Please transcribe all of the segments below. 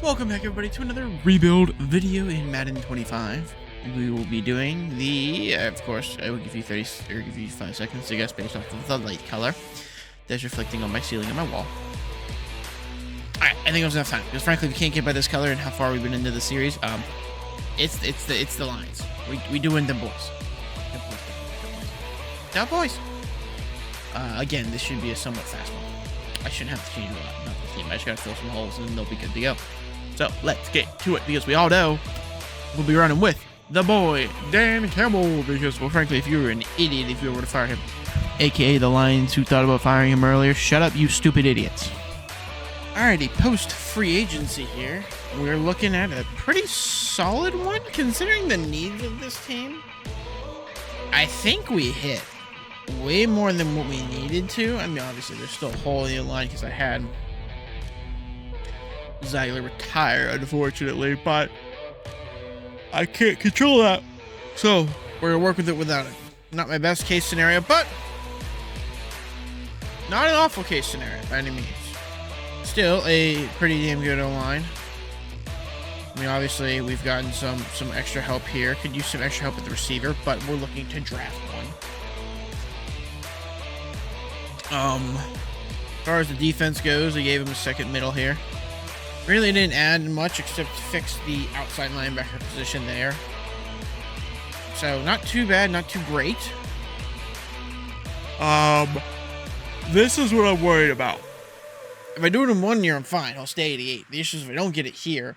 Welcome back, everybody, to another rebuild video in Madden 25. We will be doing the, of course, I will give you 5 seconds to guess based off of the light color that's reflecting on my ceiling and my wall. Alright, I think it was enough time, because frankly, we can't get by this color and how far we've been into the series. It's the lines. We doing the boys. The boys. Again, this should be a somewhat fast one. I shouldn't have to change a lot, not the theme. I just gotta fill some holes and they'll be good to go. So let's get to it, because we all know we'll be running with the boy Dan Campbell, because, well, frankly, if you were an idiot if you were to fire him, aka the Lions who thought about firing him earlier, shut up, you stupid idiots. Alrighty, post free agency here, we're looking at a pretty solid one considering the needs of this team. I think we hit way more than what we needed to. I mean, obviously there's still a hole in the line because I had Ziegler retire, unfortunately, but I can't control that, so we're gonna work with it without it. Not my best case scenario, but not an awful case scenario by any means. Still a pretty damn good O-line. I mean, obviously we've gotten some extra help here. Could use some extra help with the receiver, but we're looking to draft one. As far as the defense goes, I gave him a second middle here. Really didn't add much except fix the outside linebacker position there. So not too bad, not too great. This is what I'm worried about. If I do it in 1 year, I'm fine. I'll stay 88. The issue is if I don't get it here,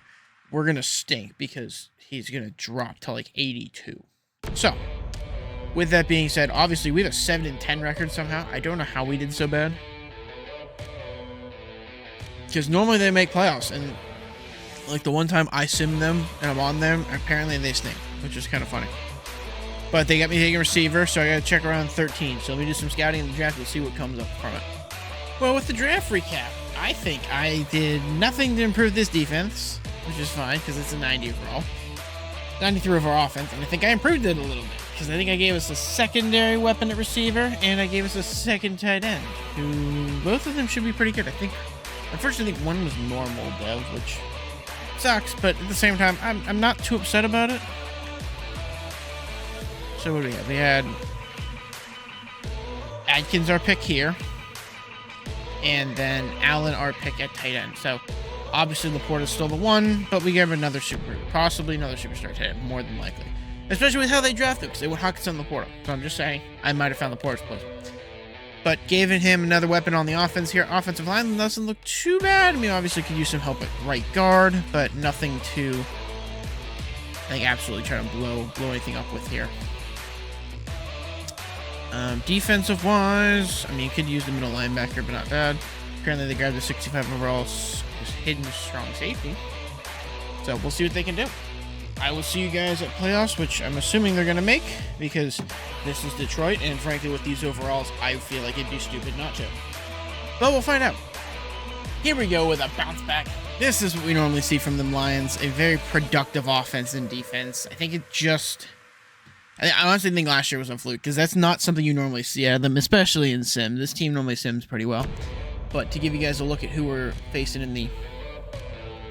we're going to stink because he's going to drop to like 82. So, with that being said, obviously we have a 7-10 record somehow. I don't know how we did so bad. Because normally they make playoffs, and like the one time I sim them and I'm on them, apparently they stink, which is kind of funny. But they got me taking a receiver, so I got to check around 13. So let me do some scouting in the draft. We'll see what comes up from it. Well, with the draft recap, I think I did nothing to improve this defense, which is fine because it's a 90 overall. 93 overall offense, and I think I improved it a little bit because I think I gave us a secondary weapon at receiver, and I gave us a second tight end, who both of them should be pretty good. I think. Unfortunately, I think one was normal dev, which sucks, but at the same time, I'm not too upset about it. So what do we have? We had Adkins, our pick here, and then Allen, our pick at tight end. So obviously Laporta's still the one, but we gave him possibly another superstar tight end, more than likely. Especially with how they drafted, because they went Hawkinson and Laporta. So I'm just saying, I might have found Laporta's place. But giving him another weapon on the offense here. Offensive line doesn't look too bad. I mean, obviously could use some help at right guard, but nothing to, like, absolutely try to blow anything up with here. Defensive wise, I mean, you could use the middle linebacker, but not bad. Apparently they grabbed the 65 overall hidden strong safety. So we'll see what they can do. I will see you guys at playoffs, which I'm assuming they're going to make, because this is Detroit, and frankly, with these overalls, I feel like it'd be stupid not to. But we'll find out. Here we go with a bounce back. This is what we normally see from the Lions, a very productive offense and defense. I think I honestly think last year was a fluke, because that's not something you normally see out of them, especially in Sim. This team normally sims pretty well. But to give you guys a look at who we're facing it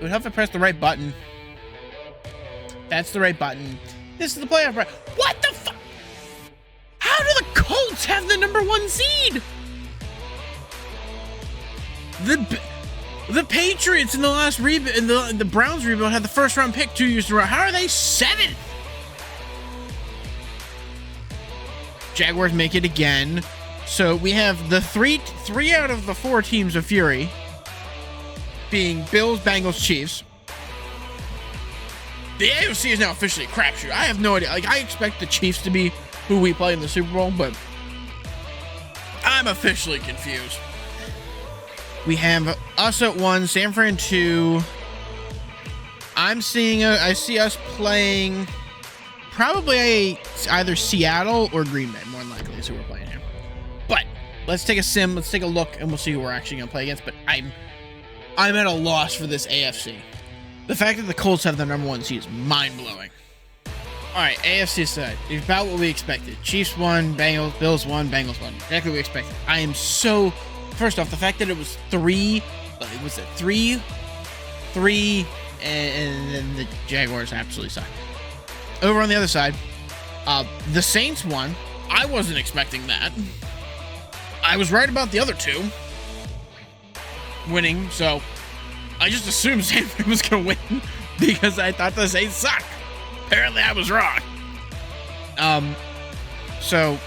would help to press the right button. That's the right button. This is the playoff bracket. What the fuck? How do the Colts have the #1 seed? The Patriots in the last rebuild, in the Browns rebuild, had the first round pick 2 years in a row. How are they 7th? Jaguars make it again. So we have the three out of the 4 teams of Fury being Bills, Bengals, Chiefs. The AFC is now officially a crapshoot. I have no idea. Like, I expect the Chiefs to be who we play in the Super Bowl, but I'm officially confused. We have us at 1, San Fran 2. I see us playing probably either Seattle or Green Bay, more than likely is who we're playing here. But let's take a sim, let's take a look, and we'll see who we're actually going to play against. But I'm at a loss for this AFC. The fact that the Colts have the #1 seed is mind-blowing. Alright, AFC side. It's about what we expected. Chiefs won, Bills won, Bengals won. Exactly what we expected. I am so... First off, the fact that it was 3 and then the Jaguars absolutely suck. Over on the other side, the Saints won. I wasn't expecting that. I was right about the other two winning, so I just assumed San Fran was going to win because I thought the Saints suck. Apparently, I was wrong. So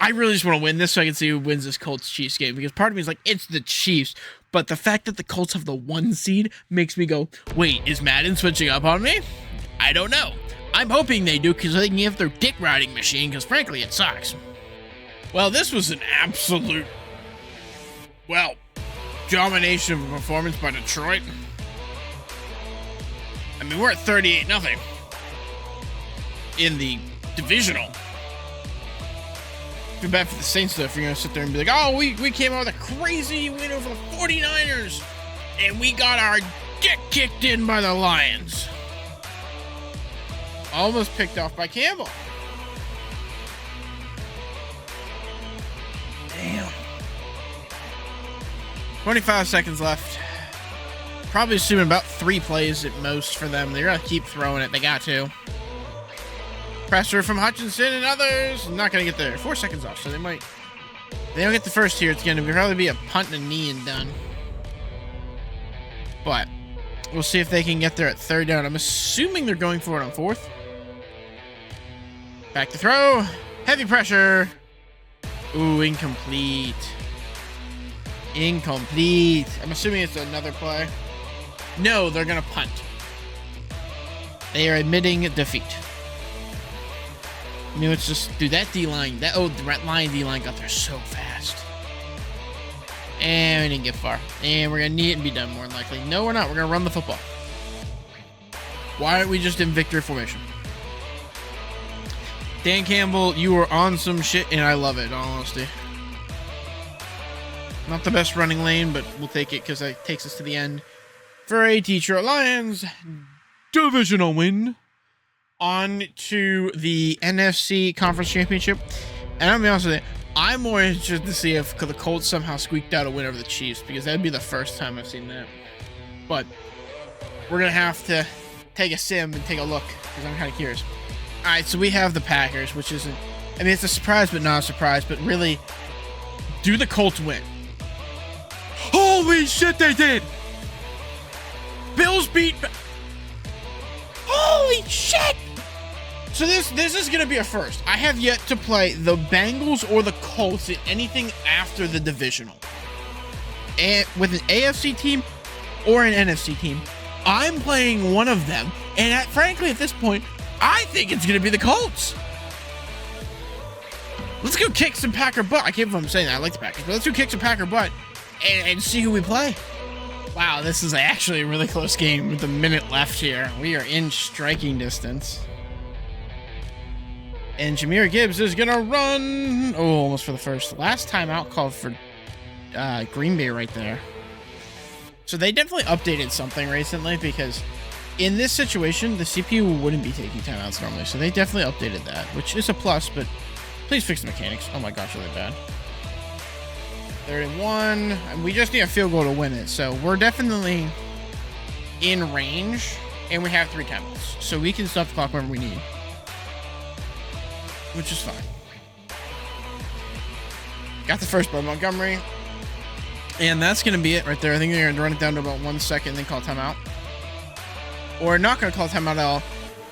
I really just want to win this so I can see who wins this Colts-Chiefs game, because part of me is like, it's the Chiefs, but the fact that the Colts have the 1 seed makes me go, wait, is Madden switching up on me? I don't know. I'm hoping they do, because they can have their dick riding machine, because frankly, it sucks. Well, this was an absolute, domination of a performance by Detroit. I mean, we're at 38-0 in the divisional. Too bad for the Saints, though, if you're going to sit there and be like, oh, we came out with a crazy win over the 49ers, and we got our dick kicked in by the Lions. Almost picked off by Campbell. Damn. 25 seconds left. Probably assuming about 3 plays at most for them. They're going to keep throwing it. They got to. Pressure from Hutchinson and others. Not going to get there. 4 seconds off, so they might. They don't get the first here. It's going to probably be a punt and a knee and done. But we'll see if they can get there at 3rd down. I'm assuming they're going for it on 4th. Back to throw. Heavy pressure. Ooh, incomplete. Incomplete. I'm assuming it's another play. No, they're going to punt. They are admitting defeat. You know, it's just, dude, that D-line, the Lion D-line got there so fast. And we didn't get far. And we're going to need it and be done more than likely. No, we're not. We're going to run the football. Why aren't we just in victory formation? Dan Campbell, you are on some shit, and I love it, in all honesty. Not the best running lane, but we'll take it because it takes us to the end for a Detroit Lions divisional win. On to the NFC Conference Championship. And I'm going to be honest with you, I'm more interested to see if the Colts somehow squeaked out a win over the Chiefs, because that'd be the first time I've seen that. But we're going to have to take a sim and take a look, because I'm kind of curious. All right, so we have the Packers, which isn't, I mean, it's a surprise, but not a surprise. But really, do the Colts win? Holy shit, they did! Bills beat... Holy shit! So this is going to be a first. I have yet to play the Bengals or the Colts in anything after the divisional. And with an AFC team or an NFC team, I'm playing one of them. And frankly, at this point, I think it's going to be the Colts. Let's go kick some Packer butt. I can't believe I'm saying that. I like the Packers, but let's go kick some Packer butt and see who we play. Wow, this is actually a really close game with a minute left here. We are in striking distance. And Jahmyr Gibbs is going to run. Oh, almost for the first. Last time out called for Green Bay right there. So they definitely updated something recently, because in this situation, the CPU wouldn't be taking timeouts normally. So they definitely updated that, which is a plus, but please fix the mechanics. Oh my gosh, really bad. 31. And we just need a field goal to win it. So we're definitely in range, and we have 3 timeouts. So we can stop the clock whenever we need, which is fine. Got the first by Montgomery. And that's going to be it right there. I think they're going to run it down to about 1 second and then call timeout. Or not going to call timeout at all.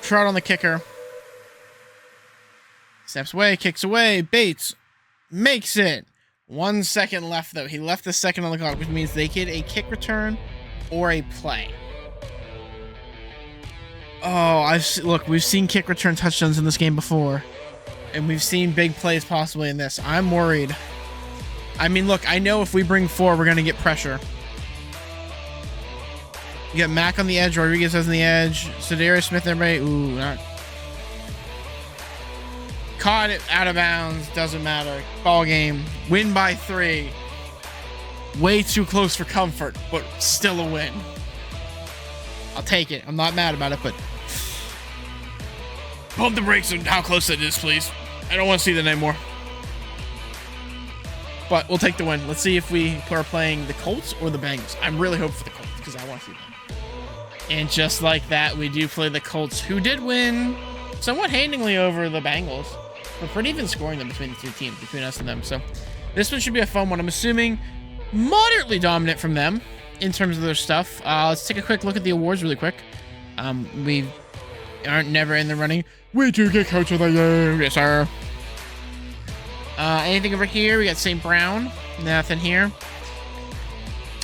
Trout on the kicker. Steps away, kicks away. Bates makes it. 1 second left, though. He left the second on the clock, which means they get a kick return or a play. Oh, look, we've seen kick return touchdowns in this game before. And we've seen big plays possibly in this. I'm worried. I mean, look, I know if we bring 4, we're going to get pressure. You got Mack on the edge. Rodriguez on the edge. Sedarius Smith, everybody. Ooh, not. Caught it out of bounds. Doesn't matter. Ball game. Win by 3. Way too close for comfort, but still a win. I'll take it. I'm not mad about it, but pump the brakes on how close it is, please. I don't want to see that anymore. But we'll take the win. Let's see if we are playing the Colts or the Bengals. I'm really hoping for the Colts because I want to see them. And just like that, we do play the Colts, who did win somewhat handily over the Bengals. But pretty even scoring them between the two teams, between us and them. So this one should be a fun one. I'm assuming moderately dominant from them in terms of their stuff. Let's take a quick look at the awards really quick. We aren't never in the running. We do get Coach of the Year. Yes, sir. Anything over here? We got St. Brown. Nothing here.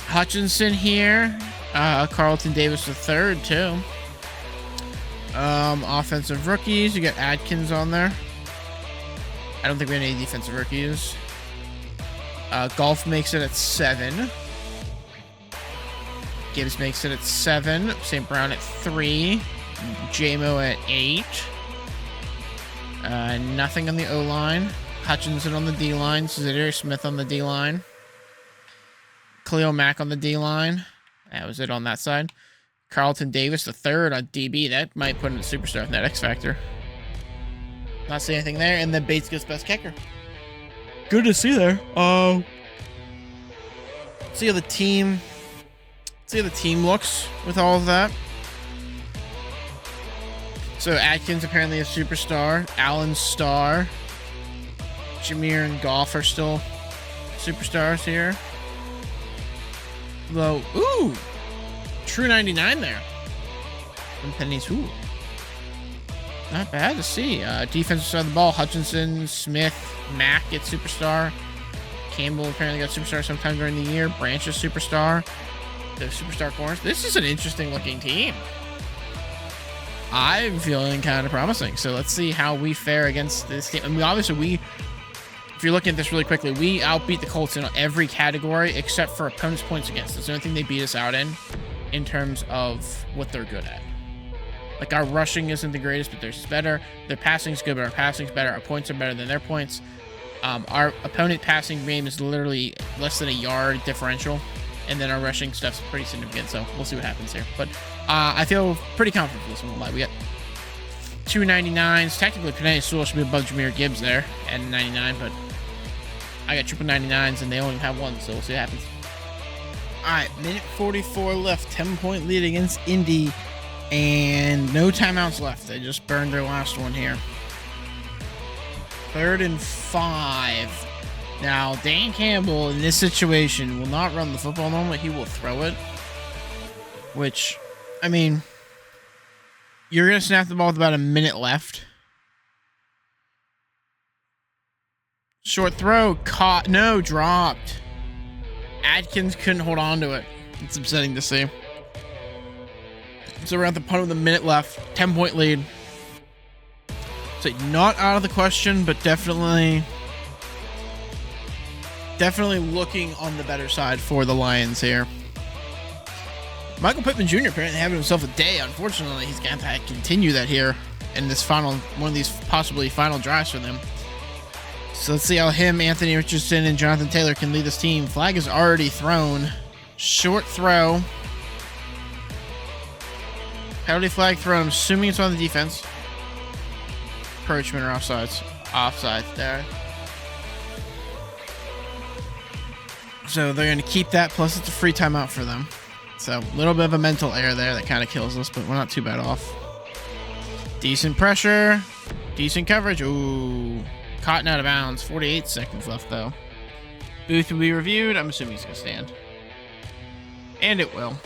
Hutchinson here. Carlton Davis III, too. Offensive rookies. You got Adkins on there. I don't think we have any defensive rookies. Golf makes it at 7. Gibbs makes it at 7. St. Brown at 3. J-Mo at 8. Nothing on the O-line. Hutchinson on the D-line. Zadarius Smith on the D-line. Khalil Mack on the D-line. That was it on that side. Carlton Davis III on DB. That might put him a superstar in that X Factor. Not seeing anything there. And then Bates gets best kicker. Good to see there. See how the team looks with all of that. So Atkins apparently a superstar. Allen star. Jameer and Goff are still superstars here. Though, ooh, true 99 there. And pennies, ooh. Not bad to see. Defensive side of the ball, Hutchinson, Smith, Mack gets superstar. Campbell apparently got superstar sometime during the year. Branch is superstar. The superstar corners. This is an interesting looking team. I'm feeling kind of promising. So let's see how we fare against this team. I mean, obviously, if you're looking at this really quickly, we outbeat the Colts in every category except for opponents' points against. It's the only thing they beat us out in terms of what they're good at. Like, our rushing isn't the greatest, but theirs is better. Their passing's good, but our passing's better. Our points are better than their points. Our opponent passing game is literally less than a yard differential, and then our rushing stuff's pretty significant, so we'll see what happens here. But I feel pretty confident for this one. We got 299s. Technically, Penei Sewell should be above Jahmyr Gibbs there at 99, but I got triple 99s, and they only have one, so we'll see what happens. All right, minute 44 left. 10-point lead against Indy, and no timeouts left. They just burned their last one here. 3rd and 5. Now, Dan Campbell, in this situation, will not run the football normally. He will throw it, which, I mean, you're going to snap the ball with about a minute left. Short throw, caught, no, dropped. Adkins couldn't hold on to it. It's upsetting to see. So we're at the punt with a minute left. 10-point lead. So not out of the question, but definitely looking on the better side for the Lions here. Michael Pittman Jr. apparently having himself a day. Unfortunately, he's going to have to continue that here in this one of these possibly final drives for them. So let's see how him, Anthony Richardson, and Jonathan Taylor can lead this team. Flag is already thrown. Short throw. Penalty flag thrown. I'm assuming it's on the defense. Approachment or offsides. Offsides there. So they're going to keep that, plus it's a free timeout for them. So a little bit of a mental error there that kind of kills us, but we're not too bad off. Decent pressure. Decent coverage. Ooh. Caught and out of bounds. 48 seconds left, though. Booth will be reviewed. I'm assuming he's going to stand. And it will.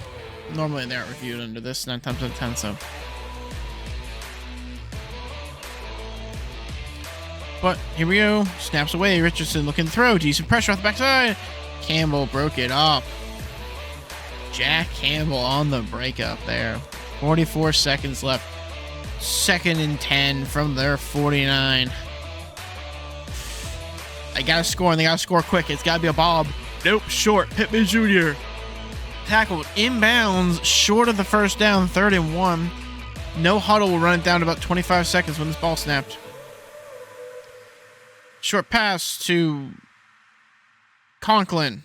Normally they aren't reviewed under this 9 times out of 10, so. But here we go. Snaps away. Richardson looking to throw. Decent pressure off the backside. Campbell broke it up. Jack Campbell on the breakup there. 44 seconds left. 2nd and 10 from their 49. They gotta score, and they gotta score quick. It's gotta be a Bob. Nope, short. Pittman Jr. tackled inbounds, short of the first down, 3rd and 1. No huddle will run it down to about 25 seconds when this ball snapped. Short pass to Conklin.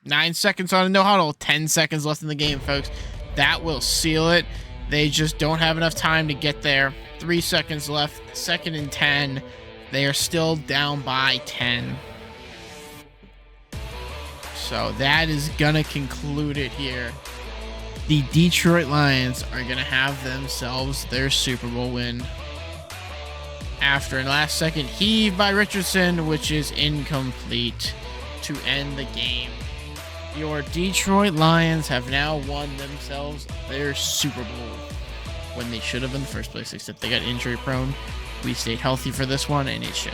9 seconds on a no huddle. 10 seconds left in the game, folks. That will seal it. They just don't have enough time to get there. 3 seconds left. 2nd and 10. They are still down by 10. So that is gonna conclude it here. The Detroit Lions are gonna have themselves their Super Bowl win after a last-second heave by Richardson, which is incomplete to end the game. Your Detroit Lions have now won themselves their Super Bowl when they should have in the first place, except they got injury prone. We stayed healthy for this one, and it shows.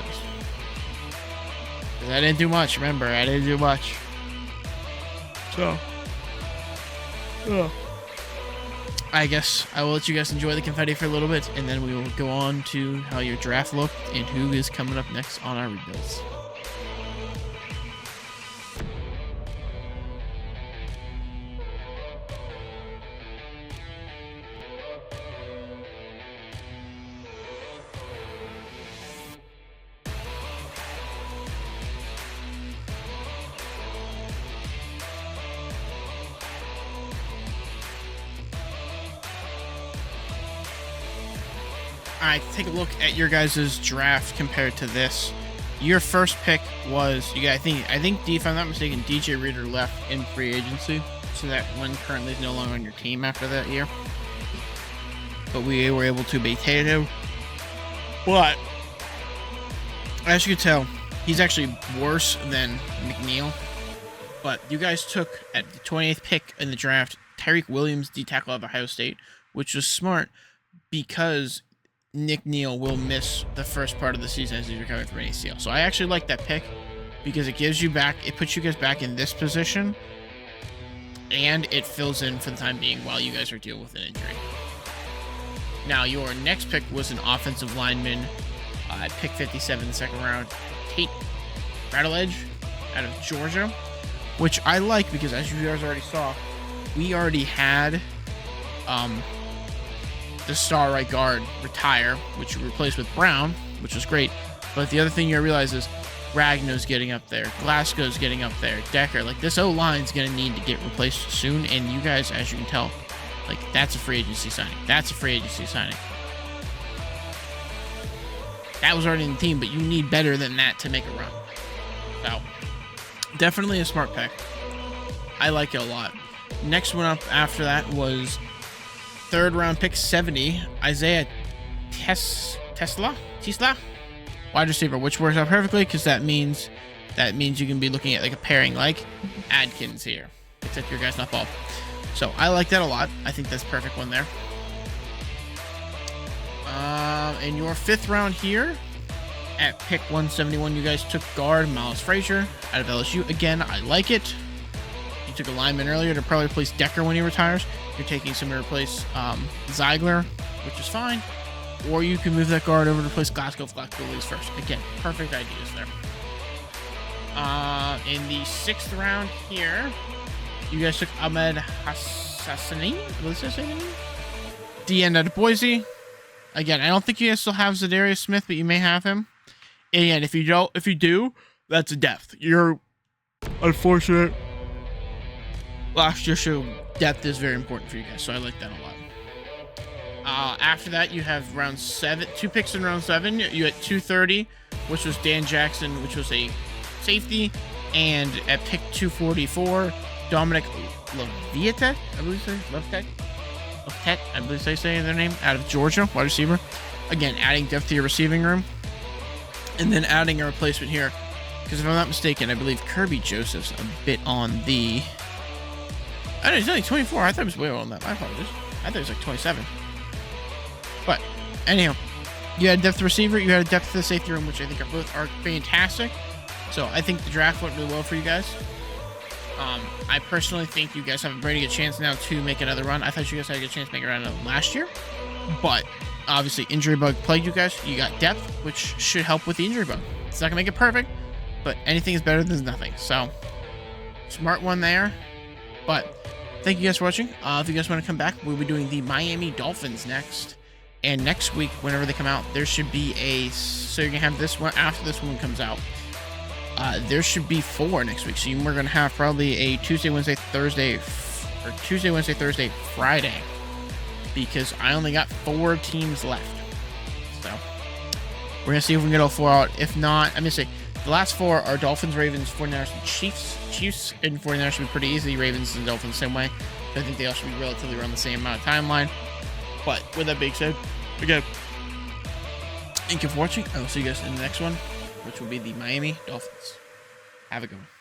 I didn't do much. Remember, I didn't do much. So, I guess I will let you guys enjoy the confetti for a little bit, and then we will go on to how your draft looked and who is coming up next on our rebuilds. All right, take a look at your guys' draft compared to this. Your first pick was I think if I'm not mistaken, DJ Reader left in free agency, so that one currently is no longer on your team after that year. But we were able to maintain him. But as you can tell, he's actually worse than McNeil. But you guys took at the 28th pick in the draft Tyreek Williams, D tackle of Ohio State, which was smart because Nick Neal will miss the first part of the season as he's recovering from an ACL. So I actually like that pick because it gives you back, it puts you guys back in this position, and it fills in for the time being while you guys are dealing with an injury. Now, your next pick was an offensive lineman at pick 57 in the second round, Tate Rattledge out of Georgia, which I like because, as you guys already saw, we already had the star right guard retire, which we replaced with Brown, which was great. But the other thing you realize is Ragnow's getting up there, Glasgow's getting up there, Decker. Like, this O-line's going to need to get replaced soon, and you guys, as you can tell, like, that's a free agency signing. That's a free agency signing. That was already in the team, but you need better than that to make a run. So, definitely a smart pick. I like it a lot. Next one up after that was third round pick 70, Isaiah Tesla, wide receiver, which works out perfectly because that means you can be looking at like a pairing like Adkins here, except your guy's not bald. So I like that a lot. I think that's a perfect one there. In your fifth round here, at pick 171, you guys took guard Miles Frazier out of LSU. Again, I like it. You took a lineman earlier to probably replace Decker when he retires. You're taking someone to replace Ziegler, which is fine. Or you can move that guard over to replace Glasgow if Glasgow leaves first. Again, perfect ideas there. In the sixth round here, you guys took Ahmed Hassani. What's his name? DN out of Boise. Again, I don't think you guys still have Zadarius Smith, but you may have him. And if you do, that's a depth. You're unfortunate. Last year's show depth is very important for you guys, so I like that a lot. After that, you have round 7, 2 picks in round 7. You had 230, which was Dan Jackson, which was a safety, and at pick 244, Dominic Leviette, I believe they say their name, out of Georgia, wide receiver. Again, adding depth to your receiving room, and then adding a replacement here, because if I'm not mistaken, I believe Kirby Joseph's a bit on the. I don't know, he's only 24. I thought it was way on that. My apologies. I thought it was like 27. But anyhow, you had depth receiver, you had a depth to the safety room, which I think are fantastic. So I think the draft went really well for you guys. I personally think you guys have a very good chance now to make another run. I thought you guys had a good chance to make a run last year, but obviously injury bug plagued you guys. You got depth, which should help with the injury bug. It's not gonna make it perfect, but anything is better than nothing. So smart one there. But thank you guys for watching. If you guys want to come back, we'll be doing the Miami Dolphins next. And next week, whenever they come out, there should be so you're going to have this one after this one comes out. There should be 4 next week. So we're going to have probably a Tuesday, Wednesday, Thursday, Friday. Because I only got 4 teams left. So we're going to see if we can get all 4 out. If not, I'm going to say The last 4 are Dolphins, Ravens, 49ers, and Chiefs. Chiefs and 49ers should be pretty easy. Ravens and Dolphins the same way. I think they all should be relatively around the same amount of timeline. But with that being said, again, thank you for watching. I will see you guys in the next one, which will be the Miami Dolphins. Have a good one.